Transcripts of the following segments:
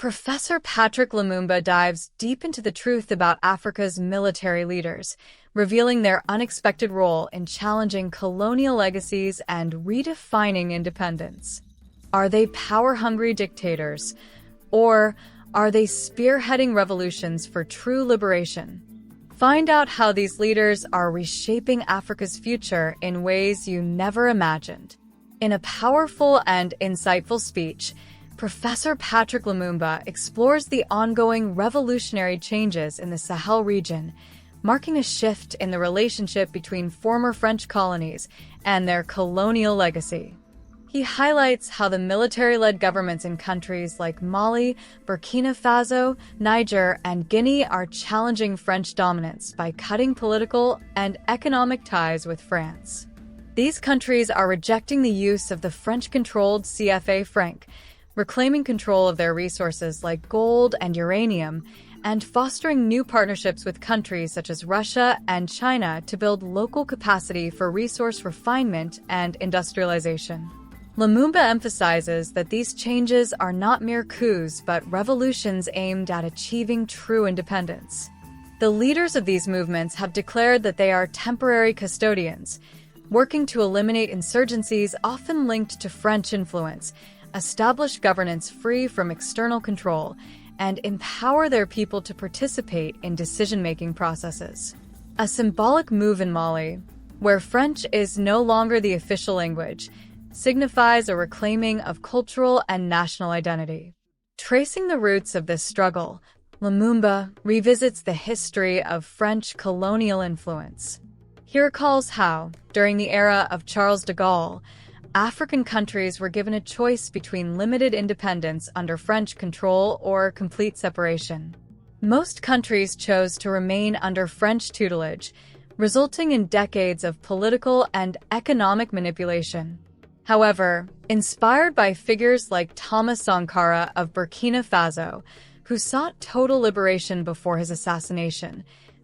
Professor Patrick Lumumba dives deep into the truth about Africa's military leaders, revealing their unexpected role in challenging colonial legacies and redefining independence. Are they power-hungry dictators, or are they spearheading revolutions for true liberation? Find out how these leaders are reshaping Africa's future in ways you never imagined. In a powerful and insightful speech, Professor Patrick Lumumba explores the ongoing revolutionary changes in the Sahel region, marking a shift in the relationship between former French colonies and their colonial legacy. He highlights how the military-led governments in countries like Mali, Burkina Faso, Niger, and Guinea are challenging French dominance by cutting political and economic ties with France. These countries are rejecting the use of the French-controlled CFA franc, reclaiming control of their resources like gold and uranium, and fostering new partnerships with countries such as Russia and China to build local capacity for resource refinement and industrialization. Lumumba emphasizes that these changes are not mere coups but revolutions aimed at achieving true independence. The leaders of these movements have declared that they are temporary custodians, working to eliminate insurgencies often linked to French influence, establish governance free from external control, and empower their people to participate in decision-making processes. A symbolic move in Mali, where French is no longer the official language, signifies a reclaiming of cultural and national identity. Tracing the roots of this struggle, Lumumba revisits the history of French colonial influence. He recalls how, during the era of Charles de Gaulle, African countries were given a choice between limited independence under French control or complete separation. Most countries chose to remain under French tutelage, resulting in decades of political and economic manipulation. However, inspired by figures like Thomas Sankara of Burkina Faso, who sought total liberation before his assassination,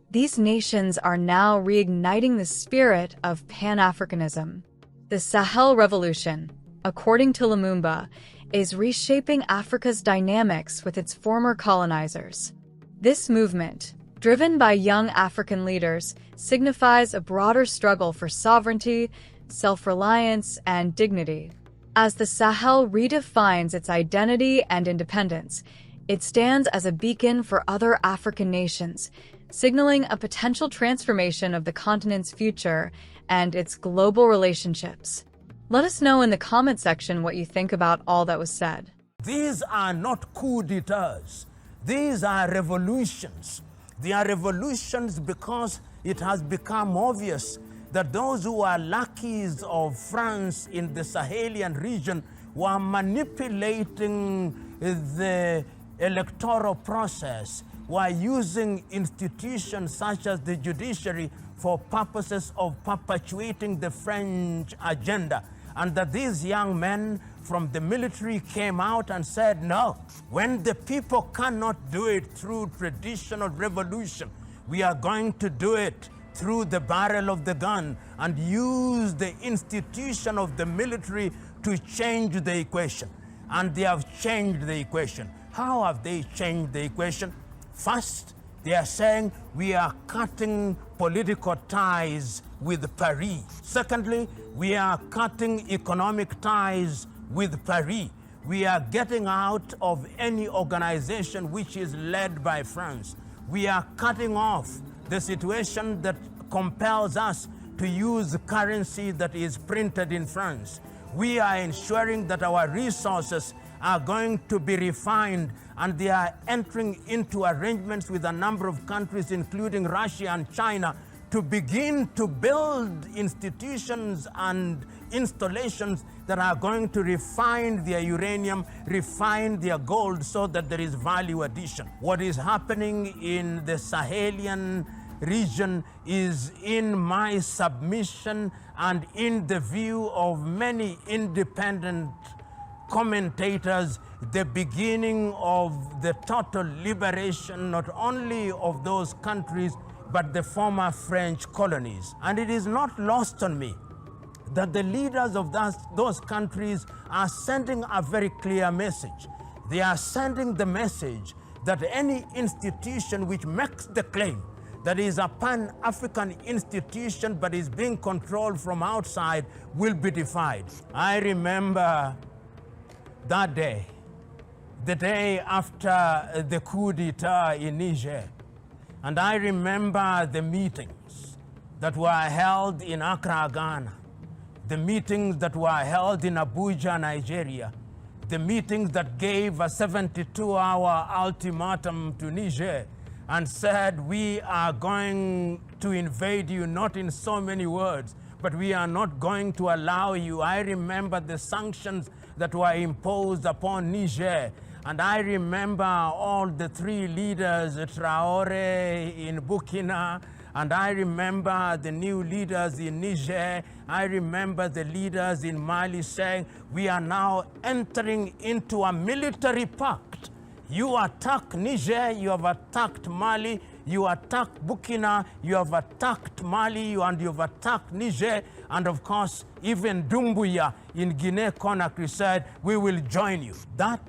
these nations are now reigniting the spirit of Pan-Africanism. The Sahel Revolution, according to Lumumba, is reshaping Africa's dynamics with its former colonizers. This movement, driven by young African leaders, signifies a broader struggle for sovereignty, self-reliance, and dignity. As the Sahel redefines its identity and independence, it stands as a beacon for other African nations, signaling a potential transformation of the continent's future and its global relationships. Let us know in the comment section what you think about all that was said. These are not coup d'etats. These are revolutions. They are revolutions because it has become obvious that those who are lackeys of France in the Sahelian region were manipulating the electoral process, were using institutions such as the judiciary for purposes of perpetuating the French agenda, and that these young men from the military came out and said, no, when the people cannot do it through traditional revolution, we are going to do it through the barrel of the gun and use the institution of the military to change the equation. And they have changed the equation. How have they changed the equation? First, they are saying we are cutting political ties with Paris. Secondly, we are cutting economic ties with Paris. We are getting out of any organization which is led by France. We are cutting off the situation that compels us to use currency that is printed in France. We are ensuring that our resources are going to be refined, and they are entering into arrangements with a number of countries, including Russia and China, to begin to build institutions and installations that are going to refine their uranium, refine their gold, so that there is value addition. What is happening in the Sahelian region is, in my submission and in the view of many independent commentators, the beginning of the total liberation not only of those countries but the former French colonies. And it is not lost on me that the leaders of those countries are sending a very clear message. They are sending the message that any institution which makes the claim that is a Pan-African institution but is being controlled from outside will be defied. I remember that day, the day after the coup d'etat in Niger, and I remember the meetings that were held in Accra, Ghana, the meetings that were held in Abuja, Nigeria, the meetings that gave a 72-hour ultimatum to Niger and said, we are going to invade you, not in so many words, but we are not going to allow you. I remember the sanctions that were imposed upon Niger, and I remember all the three leaders, Traoré in Burkina, and I remember the new leaders in Niger. I remember the leaders in Mali saying, we are now entering into a military pact. You attack Niger, you have attacked Mali, you attack Burkina, you have attacked Mali, and you have attacked Niger, and of course, even Doumbouya in Guinea-Conakry said, we will join you. That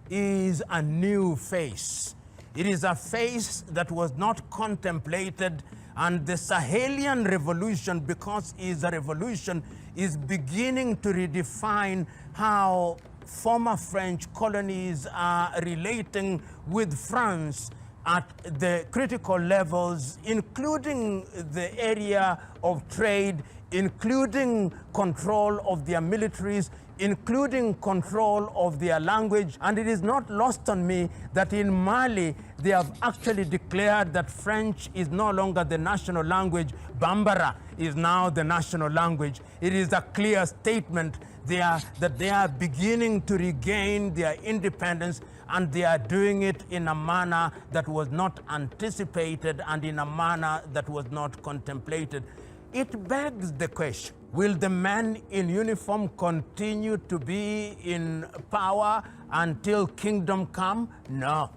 is a new face. It is a face that was not contemplated, and the Sahelian revolution, because it's a revolution, is beginning to redefine how former French colonies are relating with France at the critical levels, including the area of trade, including control of their militaries, including control of their language. And it is not lost on me that in Mali, they have actually declared that French is no longer the national language. Bambara is now the national language. It is a clear statement that they are beginning to regain their independence, and they are doing it in a manner that was not anticipated and in a manner that was not contemplated. It begs the question, will the men in uniform continue to be in power until kingdom come? No.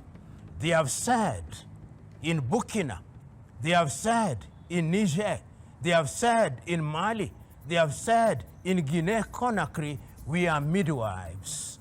They have said in Burkina, they have said in Niger, they have said in Mali, they have said in Guinea-Conakry, we are midwives.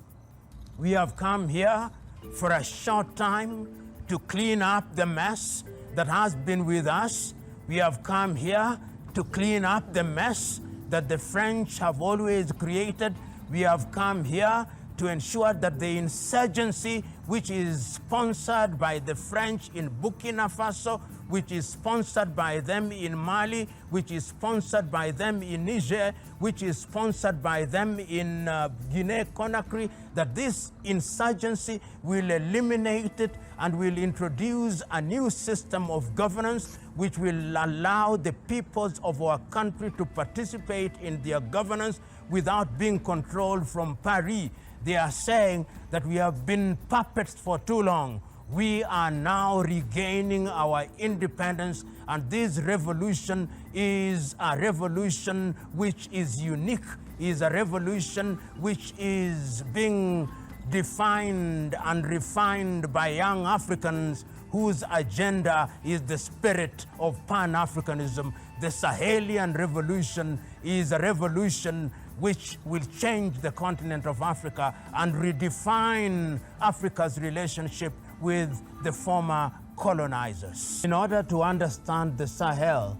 We have come here for a short time to clean up the mess that has been with us. We have come here to clean up the mess that the French have always created. We have come here to ensure that the insurgency, which is sponsored by the French in Burkina Faso, which is sponsored by them in Mali, which is sponsored by them in Niger, which is sponsored by them in Guinea-Conakry, that this insurgency will eliminate it and will introduce a new system of governance which will allow the peoples of our country to participate in their governance without being controlled from Paris. They are saying that we have been puppets for too long. We are now regaining our independence, and this revolution is a revolution which is unique, is a revolution which is being defined and refined by young Africans whose agenda is the spirit of Pan-Africanism. The Sahelian revolution is a revolution which will change the continent of Africa and redefine Africa's relationship with the former colonizers. In order to understand the Sahel,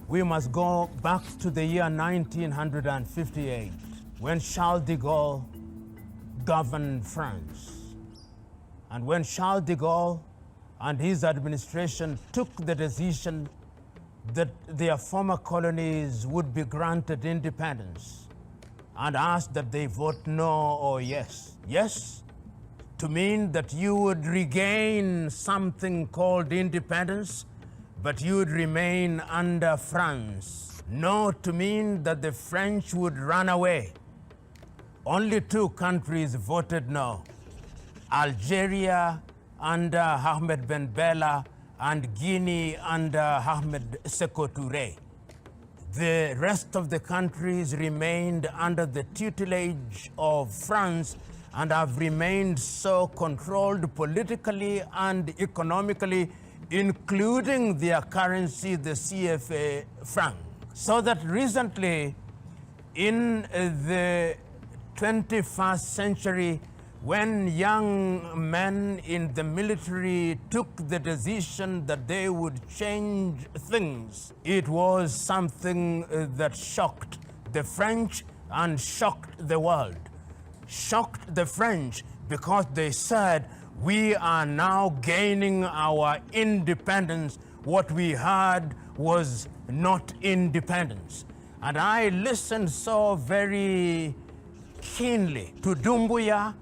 we must go back to the year 1958, when Charles de Gaulle governed France. And when Charles de Gaulle and his administration took the decision that their former colonies would be granted independence, and asked that they vote no or yes. Yes, to mean that you would regain something called independence, but you would remain under France. No, to mean that the French would run away. Only two countries voted no: Algeria under Ahmed Ben Bella and Guinea under Ahmed Sékou Touré. The rest of the countries remained under the tutelage of France and have remained so, controlled politically and economically, including their currency, the CFA franc. So that recently, in the 21st century, When young men in the military took the decision that they would change things, it was something that shocked the French and shocked the world. Shocked the French because they said, we are now gaining our independence. What we had was not independence. And I listened so very keenly to Doumbouya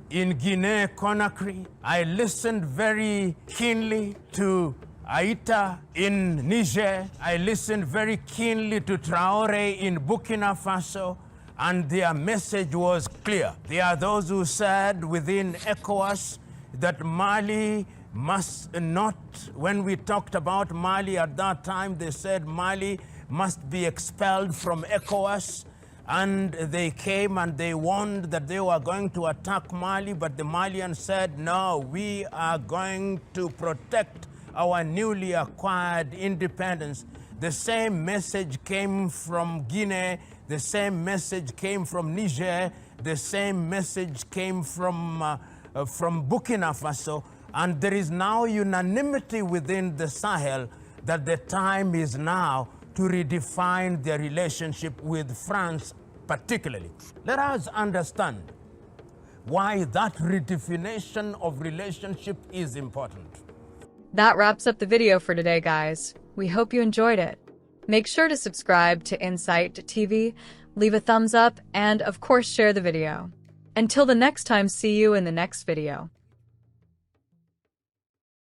in Guinea-Conakry. I listened very keenly to Aïta in Niger. I listened very keenly to Traoré in Burkina Faso, and their message was clear. There are those who said within ECOWAS that Mali must not, when we talked about Mali at that time, they said Mali must be expelled from ECOWAS. And they came and they warned that they were going to attack Mali, but the Malians said, no, we are going to protect our newly acquired independence. The same message came from Guinea, the same message came from Niger, the same message came from Burkina Faso, and there is now unanimity within the Sahel that the time is now to redefine their relationship with France particularly. Let us understand why that redefinition of relationship is important. That wraps up the video for today, guys. We hope you enjoyed it. Make sure to subscribe to Insight TV, leave a thumbs up, and of course share the video. Until the next time, see you in the next video.